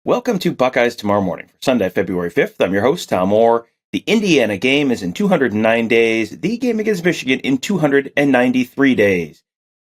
Welcome to Buckeyes Tomorrow Morning for Sunday, February 5th. I'm your host, Tom Orr. The Indiana game is in 209 days. The game against Michigan in 293 days.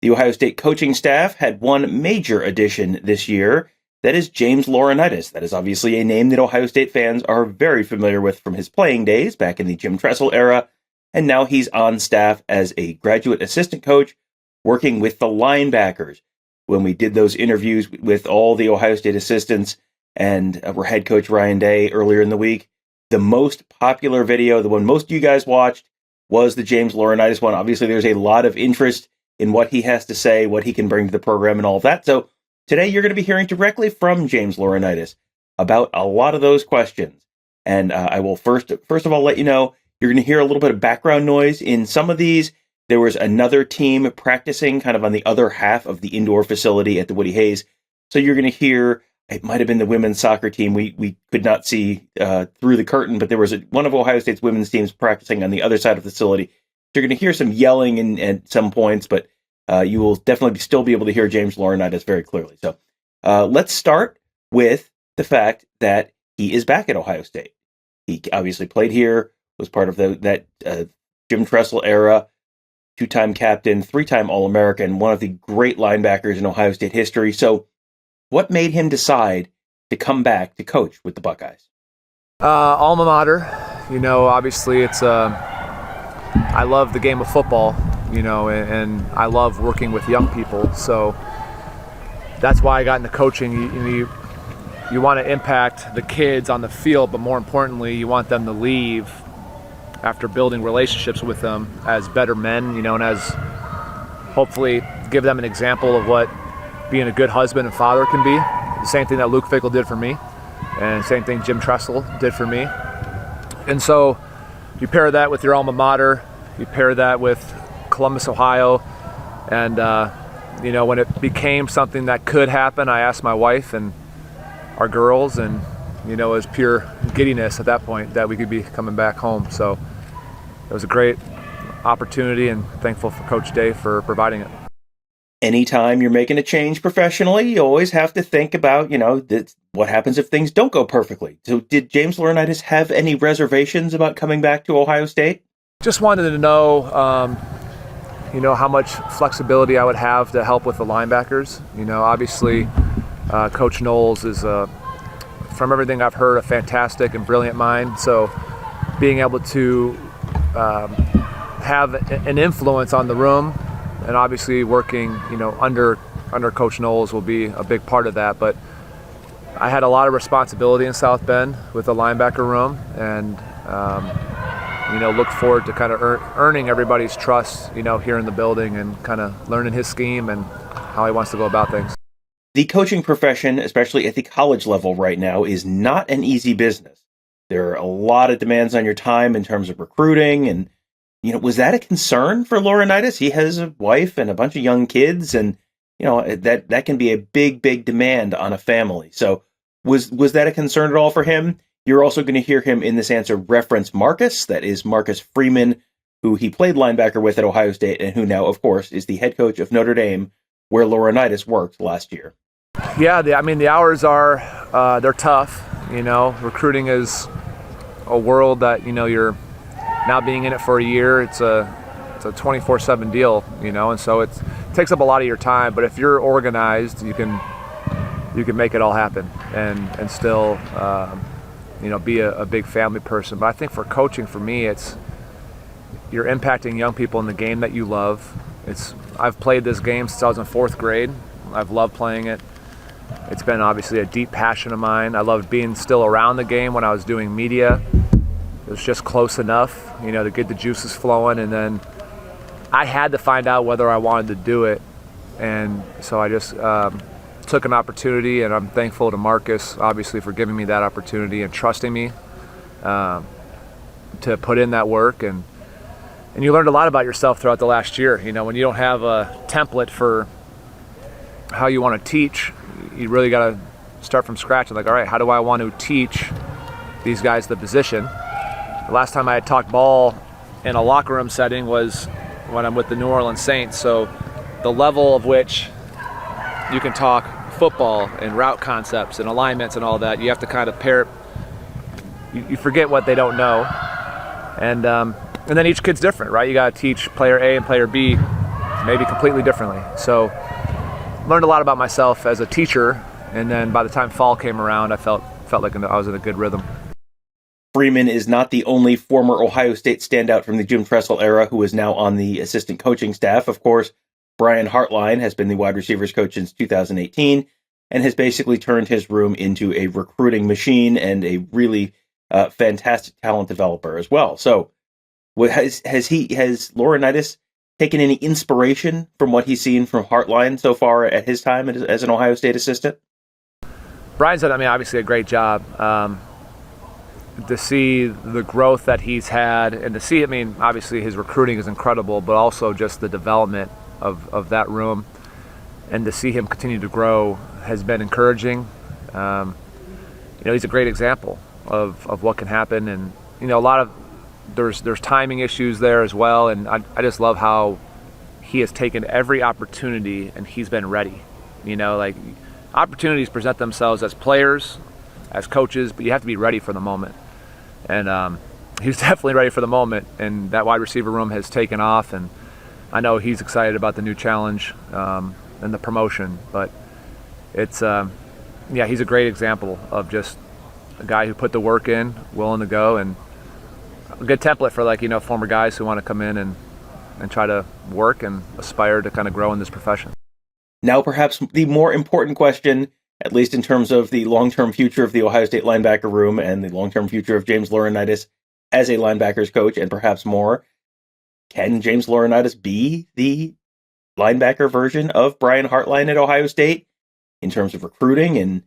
The Ohio State coaching staff had one major addition this year. That is James Laurinaitis. That is obviously a name that Ohio State fans are very familiar with from his playing days back in the Jim Tressel era. And now he's on staff as a graduate assistant coach working with the linebackers. When we did those interviews with all the Ohio State assistants, and our head coach Ryan Day earlier in the week, the most popular video, the one most of you guys watched, was the James Laurinaitis one. Obviously, there's a lot of interest in what he has to say, what he can bring to the program, and all of that. So today you're going to be hearing directly from James Laurinaitis about a lot of those questions. And I will first of all let you know, you're going to hear a little bit of background noise in some of these. There was another team practicing kind of on the other half of the indoor facility at the Woody Hayes. So you're going to hear, it might have been the women's soccer team. We could not see through the curtain, but there was one of Ohio State's women's teams practicing on the other side of the facility. So you're going to hear some yelling at some points, but you will definitely still be able to hear James Laurinaitis very clearly. So let's start with the fact that he is back at Ohio State. He obviously played here, was part of that Jim Tressel era, two-time captain, three-time All-American, one of the great linebackers in Ohio State history. So what made him decide to come back to coach with the Buckeyes? Alma mater, obviously I love the game of football, and I love working with young people. So that's why I got into coaching. You want to impact the kids on the field, but more importantly, you want them to leave after building relationships with them as better men, and as hopefully give them an example of what being a good husband and father can be. The same thing that Luke Fickell did for me, and same thing Jim Tressel did for me. And so you pair that with your alma mater, you pair that with Columbus, Ohio, and when it became something that could happen, I asked my wife and our girls, and it was pure giddiness at that point that we could be coming back home. So it was a great opportunity, and thankful for Coach Day for providing it. Anytime you're making a change professionally, you always have to think about, what happens if things don't go perfectly. So did James Laurinaitis have any reservations about coming back to Ohio State? Just wanted to know, how much flexibility I would have to help with the linebackers. Obviously, Coach Knowles is, from everything I've heard, a fantastic and brilliant mind. So being able to have an influence on the room, and obviously working, under Coach Knowles will be a big part of that. But I had a lot of responsibility in South Bend with the linebacker room, and look forward to kind of earning everybody's trust, here in the building, and kind of learning his scheme and how he wants to go about things. The coaching profession, especially at the college level right now, is not an easy business. There are a lot of demands on your time in terms of recruiting, and was that a concern for Laurinaitis? He has a wife and a bunch of young kids, and that can be a big demand on a family. So was that a concern at all for him? You're also going to hear him in this answer reference Marcus. That is Marcus Freeman, who he played linebacker with at Ohio State, and who now, of course, is the head coach of Notre Dame, where Laurinaitis worked last year. Yeah, the hours are they're tough. Recruiting is a world that you're now being in it for a year. It's a 24/7 deal, and so it takes up a lot of your time. But if you're organized, you can make it all happen and still be a big family person. But I think for coaching, for me, you're impacting young people in the game that you love. I've played this game since I was in 4th grade. I've loved playing it. It's been obviously a deep passion of mine. I loved being still around the game when I was doing media. It was just close enough, to get the juices flowing. And then I had to find out whether I wanted to do it. And so I just took an opportunity, and I'm thankful to Marcus, obviously, for giving me that opportunity and trusting me to put in that work. And you learned a lot about yourself throughout the last year. When you don't have a template for how you want to teach, you really got to start from scratch and all right, how do I want to teach these guys the position? The last time I had talked ball in a locker room setting was when I'm with the New Orleans Saints. So the level of which you can talk football and route concepts and alignments and all that, you have to kind of pair. You forget what they don't know, and then each kid's different, right? You got to teach player A and player B maybe completely differently. So learned a lot about myself as a teacher, and then by the time fall came around, I felt like I was in a good rhythm. Freeman is not the only former Ohio State standout from the Jim Tressel era who is now on the assistant coaching staff. Of course, Brian Hartline has been the wide receivers coach since 2018 and has basically turned his room into a recruiting machine and a really fantastic talent developer as well. So has Lauriainatis taken any inspiration from what he's seen from Hartline so far at his time as an Ohio State assistant? Brian's done, obviously a great job. To see the growth that he's had, and to see, obviously his recruiting is incredible, but also just the development of that room, and to see him continue to grow has been encouraging. He's a great example of what can happen, and a lot of there's timing issues there as well, and I just love how he has taken every opportunity and he's been ready. Opportunities present themselves as players, as coaches, but you have to be ready for the moment. And he was definitely ready for the moment, and that wide receiver room has taken off, and I know he's excited about the new challenge and the promotion. But it's he's a great example of just a guy who put the work in, willing to go, and a good template for former guys who want to come in and try to work and aspire to kind of grow in this profession. Now perhaps the more important question, at least in terms of the long-term future of the Ohio State linebacker room and the long-term future of James Laurinaitis as a linebackers coach, and perhaps more, can James Laurinaitis be the linebacker version of Brian Hartline at Ohio State in terms of recruiting? And,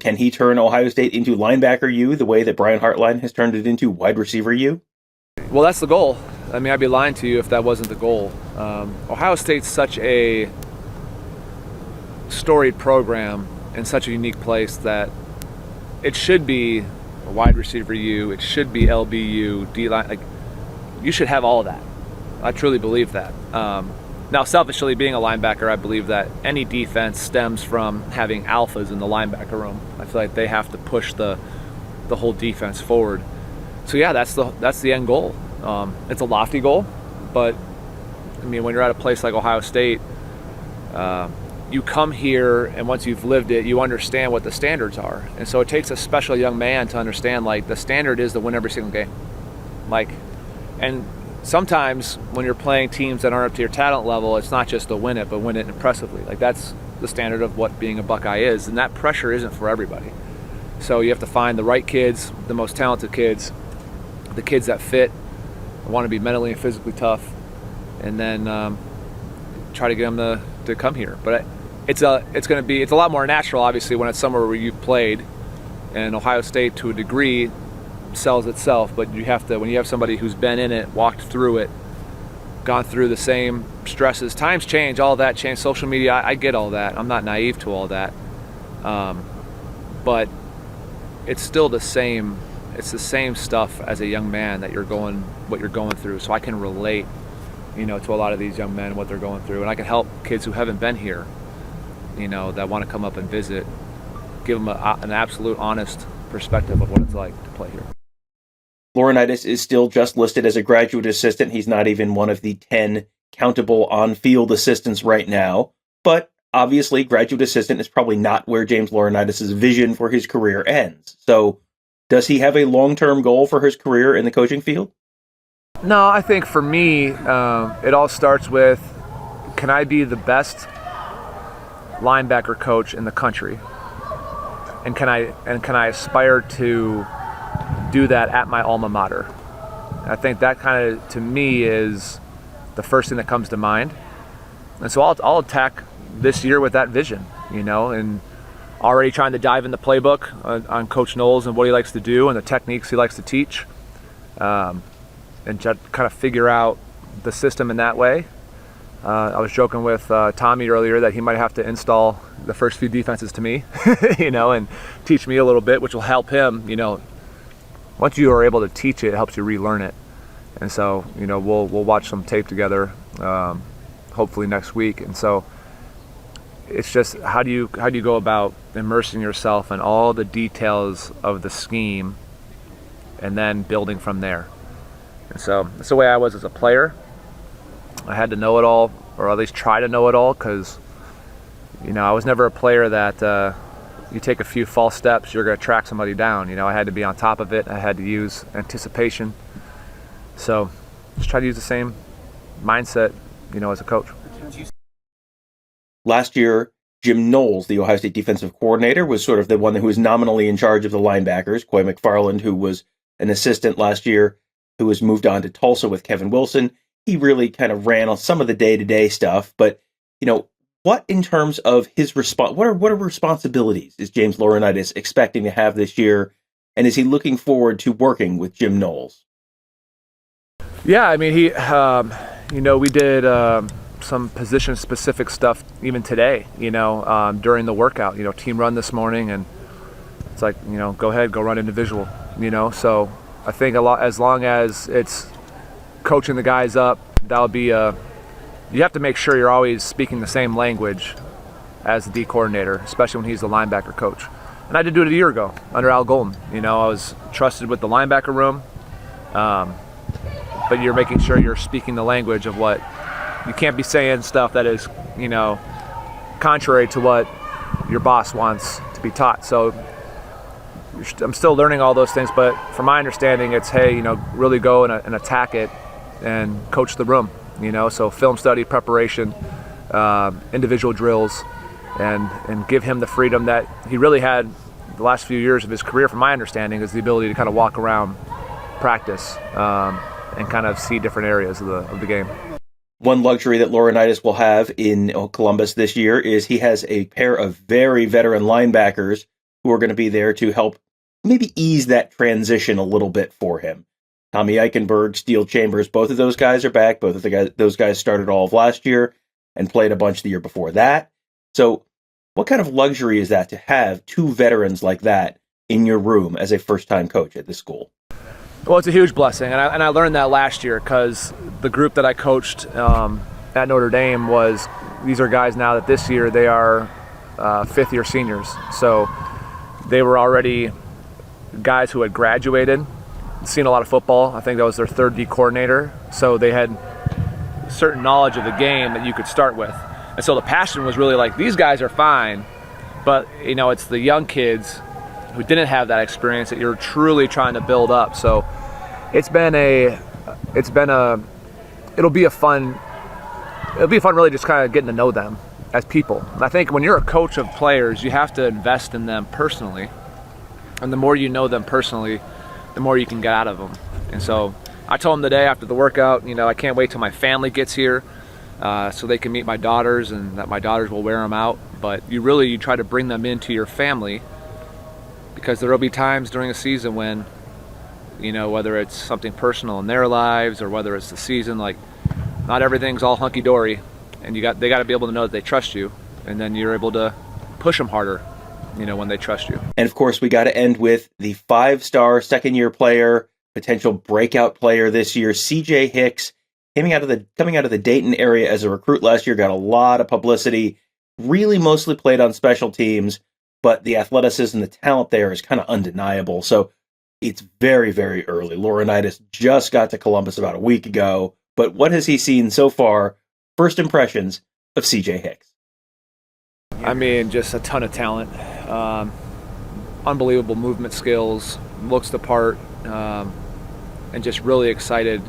can he turn Ohio State into linebacker U the way that Brian Hartline has turned it into wide receiver U? Well, that's the goal. I'd be lying to you if that wasn't the goal. Ohio State's such a storied program in such a unique place that it should be a wide receiver U, it should be LBU, D-line, you should have all of that. I truly believe that. Now, selfishly, being a linebacker, I believe that any defense stems from having alphas in the linebacker room. I feel like they have to push the whole defense forward. So yeah, that's the end goal. It's a lofty goal, but when you're at a place like Ohio State, you come here, and once you've lived it, you understand what the standards are. And so it takes a special young man to understand, the standard is to win every single game. And sometimes when you're playing teams that aren't up to your talent level, it's not just to win it, but win it impressively. That's the standard of what being a Buckeye is, and that pressure isn't for everybody. So you have to find the right kids, the most talented kids, the kids that fit, want to be mentally and physically tough, and then try to get them to come here. But it's a lot more natural, obviously, when it's somewhere where you've played, and Ohio State to a degree sells itself. But when you have somebody who's been in it, walked through it, gone through the same stresses, times change, all that change. Social media, I get all that. I'm not naive to all that, but it's still the same. It's the same stuff as a young man what you're going through. So I can relate, to a lot of these young men, what they're going through, and I can help kids who haven't been here, that want to come up and visit, give them an absolute honest perspective of what it's like to play here. Laurinaitis is still just listed as a graduate assistant. He's not even one of the 10 countable on-field assistants right now, but obviously graduate assistant is probably not where James Laurinaitis' vision for his career ends. So does he have a long-term goal for his career in the coaching field? No, I think for me, it all starts with, can I be the best linebacker coach in the country? And can I aspire to do that at my alma mater? I think that kind of, to me, is the first thing that comes to mind. And so I'll attack this year with that vision, and already trying to dive in the playbook on Coach Knowles and what he likes to do and the techniques he likes to teach, and just kind of figure out the system in that way. I was joking with Tommy earlier that he might have to install the first few defenses to me, and teach me a little bit, which will help him. Once you are able to teach it, it helps you relearn it. And so, we'll watch some tape together, hopefully next week. And so, it's just how do you go about immersing yourself in all the details of the scheme and then building from there. And so that's the way I was as a player. I had to know it all, or at least try to know it all, because I was never a player that you take a few false steps, you're going to track somebody down. I had to be on top of it. I had to use anticipation. So just try to use the same mindset, as a coach. Last year, Jim Knowles, the Ohio State defensive coordinator, was sort of the one who was nominally in charge of the linebackers. Coy McFarland, who was an assistant last year, who was moved on to Tulsa with Kevin Wilson. He really kind of ran on some of the day-to-day stuff. But, what in terms of his what are responsibilities is James Laurinaitis expecting to have this year? And is he looking forward to working with Jim Knowles? Yeah, I mean, we did some position-specific stuff even today, during the workout, team run this morning, and it's like, go ahead, go run individual, So I think as long as it's coaching the guys up, that'll be you have to make sure you're always speaking the same language as the D coordinator, especially when he's the linebacker coach. And I did do it a year ago under Al Golden. I was trusted with the linebacker room, but you're making sure you're speaking the language of what you can't be saying stuff that is, contrary to what your boss wants to be taught. So I'm still learning all those things, but from my understanding, it's, hey, really go and attack it and coach the room, so film study, preparation, individual drills, and give him the freedom that he really had the last few years of his career, from my understanding, is the ability to kind of walk around, practice, and kind of see different areas of the game. One luxury that Laurinaitis will have in Columbus this year is he has a pair of very veteran linebackers who are going to be there to help maybe ease that transition a little bit for him. Tommy Eichenberg, Steele Chambers, both of those guys are back. Both of those guys started all of last year and played a bunch the year before that. So what kind of luxury is that to have two veterans like that in your room as a first-time coach at this school? Well, it's a huge blessing, and I learned that last year, because the group that I coached at Notre Dame these are guys now that this year they are fifth-year seniors. So they were already guys who had graduated, seen a lot of football. I think that was their third D coordinator. So they had certain knowledge of the game that you could start with. And so the passion was really like, these guys are fine, but it's the young kids who didn't have that experience that you're truly trying to build up. So it'll be fun really just kind of getting to know them as people. And I think when you're a coach of players, you have to invest in them personally. And the more you know them personally, the more you can get out of them. And so I told them today after the workout, I can't wait till my family gets here so they can meet my daughters, and that my daughters will wear them out. But you try to bring them into your family, because there will be times during a season when, whether it's something personal in their lives or whether it's the season, like not everything's all hunky-dory, and they got to be able to know that they trust you, and then you're able to push them harder, when they trust you. And of course, we got to end with the 5-star second-year player, potential breakout player this year, CJ Hicks, coming out of the Dayton area as a recruit last year, got a lot of publicity, really mostly played on special teams, but the athleticism, the talent there is kind of undeniable. So it's very, very early. Laurinaitis just got to Columbus about a week ago, but what has he seen so far? First impressions of CJ Hicks. I mean, just a ton of talent, unbelievable movement skills, looks the part, and just really excited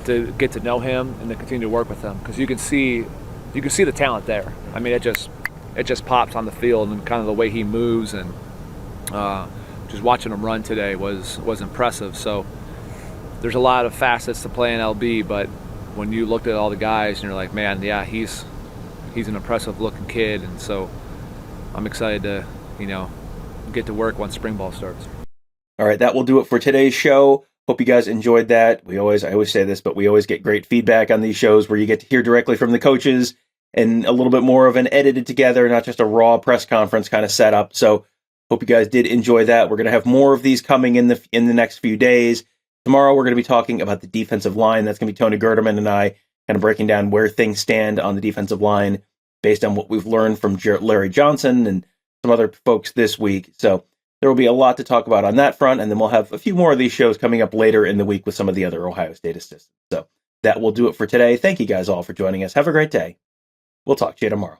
to get to know him and to continue to work with him, because you can see the talent there. I mean, it just pops on the field, and kind of the way he moves, and just watching him run today was impressive. So there's a lot of facets to playing LB, but when you looked at all the guys and you're like, man, yeah, he's an impressive looking kid, and so I'm excited to get to work once spring ball starts. All right, that will do it for today's show. Hope you guys enjoyed that. I always say this, but we always get great feedback on these shows where you get to hear directly from the coaches and a little bit more of an edited together, not just a raw press conference kind of setup. So hope you guys did enjoy that. We're going to have more of these coming in the next few days. Tomorrow we're going to be talking about the defensive line. That's going to be Tony Gerderman and I kind of breaking down where things stand on the defensive line based on what we've learned from Larry Johnson and some other folks this week. So there will be a lot to talk about on that front, and then we'll have a few more of these shows coming up later in the week with some of the other Ohio State assistants. So that will do it for today. Thank you guys all for joining us. Have a great day. We'll talk to you tomorrow.